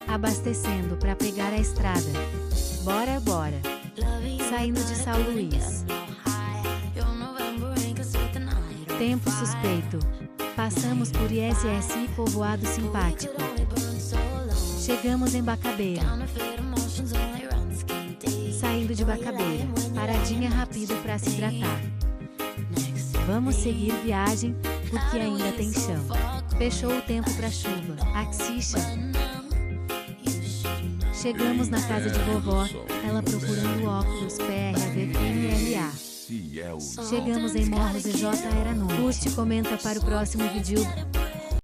abastecendo para pegar a estrada. Bora, bora. Saindo de São Luís. Tempo suspeito. Passamos por ISS e povoado simpático. Chegamos em Bacabeira. Saindo de Bacabeira, paradinha rápida para se hidratar. Vamos seguir viagem, porque ainda tem chão. Fechou o tempo para chuva. Axixa. Chegamos na casa de vovó, ela procurando óculos PRAV-NLA. Chegamos em Morros EJ era noite. Curte e comenta para o próximo vídeo.